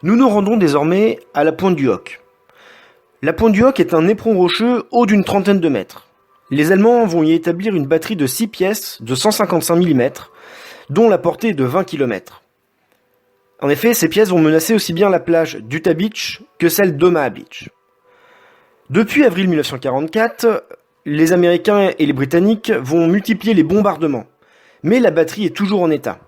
Nous nous rendons désormais à la pointe du Hoc. La pointe du Hoc est un éperon rocheux haut d'une trentaine de mètres. Les Allemands vont y établir une batterie de 6 pièces de 155 mm, dont la portée est de 20 km. En effet, ces pièces vont menacer aussi bien la plage d'Utah Beach que celle d'Omaha Beach. Depuis avril 1944, les Américains et les Britanniques vont multiplier les bombardements, mais la batterie est toujours en état.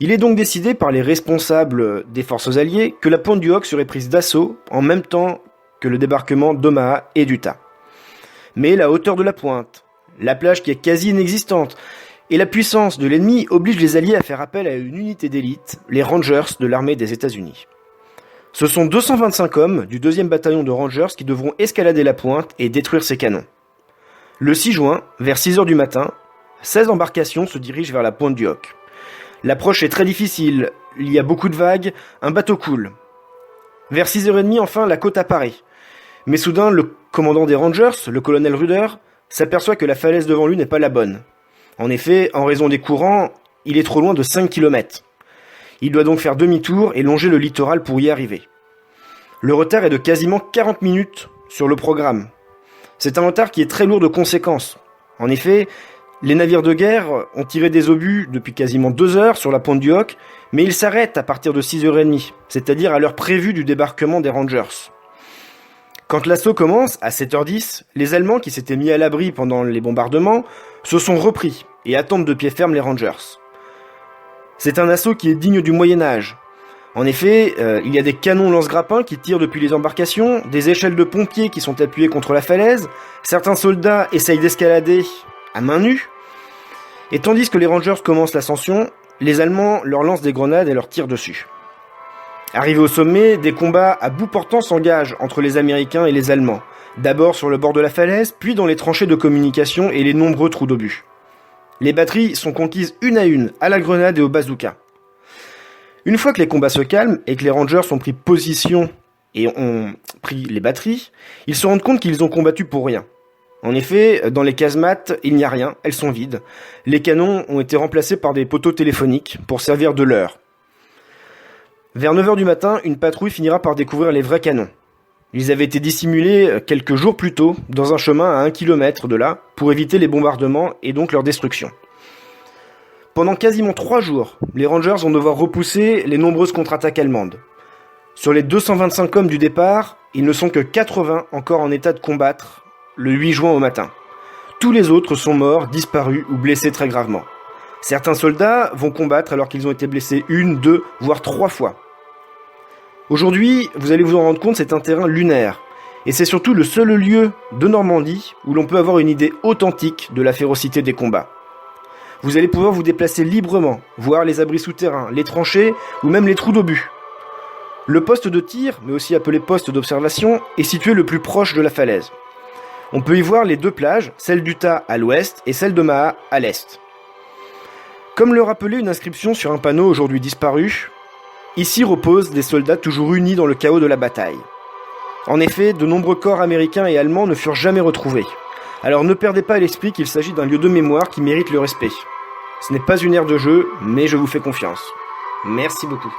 Il est donc décidé par les responsables des forces alliées que la pointe du Hoc serait prise d'assaut en même temps que le débarquement d'Omaha et d'Utah. Mais la hauteur de la pointe, la plage qui est quasi inexistante, et la puissance de l'ennemi obligent les Alliés à faire appel à une unité d'élite, les Rangers de l'armée des États-Unis. Ce sont 225 hommes du 2e bataillon de Rangers qui devront escalader la pointe et détruire ses canons. Le 6 juin, vers 6 heures du matin, 16 embarcations se dirigent vers la pointe du Hoc. L'approche est très difficile, il y a beaucoup de vagues, un bateau coule. Vers 6h30, enfin, la côte apparaît. Mais soudain, le commandant des Rangers, le colonel Ruder, s'aperçoit que la falaise devant lui n'est pas la bonne. En effet, en raison des courants, il est trop loin de 5 km. Il doit donc faire demi-tour et longer le littoral pour y arriver. Le retard est de quasiment 40 minutes sur le programme. C'est un retard qui est très lourd de conséquences. En effet, les navires de guerre ont tiré des obus depuis quasiment 2 heures sur la pointe du Hoc, mais ils s'arrêtent à partir de 6h30, c'est-à-dire à l'heure prévue du débarquement des Rangers. Quand l'assaut commence, à 7h10, les Allemands qui s'étaient mis à l'abri pendant les bombardements se sont repris et attendent de pied ferme les Rangers. C'est un assaut qui est digne du Moyen-Âge. En effet, il y a des canons lance-grappins qui tirent depuis les embarcations, des échelles de pompiers qui sont appuyées contre la falaise, certains soldats essayent d'escalader à main nue, et tandis que les Rangers commencent l'ascension, les Allemands leur lancent des grenades et leur tirent dessus. Arrivés au sommet, des combats à bout portant s'engagent entre les Américains et les Allemands, d'abord sur le bord de la falaise, puis dans les tranchées de communication et les nombreux trous d'obus. Les batteries sont conquises une à la grenade et au bazooka. Une fois que les combats se calment et que les Rangers ont pris position et ont pris les batteries, ils se rendent compte qu'ils ont combattu pour rien. En effet, dans les casemates, il n'y a rien, elles sont vides. Les canons ont été remplacés par des poteaux téléphoniques pour servir de leurre. Vers 9h du matin, une patrouille finira par découvrir les vrais canons. Ils avaient été dissimulés quelques jours plus tôt dans un chemin à 1 km de là pour éviter les bombardements et donc leur destruction. Pendant quasiment 3 jours, les Rangers vont devoir repousser les nombreuses contre-attaques allemandes. Sur les 225 hommes du départ, ils ne sont que 80 encore en état de combattre le 8 juin au matin. Tous les autres sont morts, disparus ou blessés très gravement. Certains soldats vont combattre alors qu'ils ont été blessés 1, 2, voire 3 fois. Aujourd'hui, vous allez vous en rendre compte, c'est un terrain lunaire. Et c'est surtout le seul lieu de Normandie où l'on peut avoir une idée authentique de la férocité des combats. Vous allez pouvoir vous déplacer librement, voir les abris souterrains, les tranchées ou même les trous d'obus. Le poste de tir, mais aussi appelé poste d'observation, est situé le plus proche de la falaise. On peut y voir les 2 plages, celle d'Utah à l'ouest et celle d'Omaha à l'est. Comme le rappelait une inscription sur un panneau aujourd'hui disparu, ici reposent des soldats toujours unis dans le chaos de la bataille. En effet, de nombreux corps américains et allemands ne furent jamais retrouvés. Alors ne perdez pas à l'esprit qu'il s'agit d'un lieu de mémoire qui mérite le respect. Ce n'est pas une aire de jeu, mais je vous fais confiance. Merci beaucoup.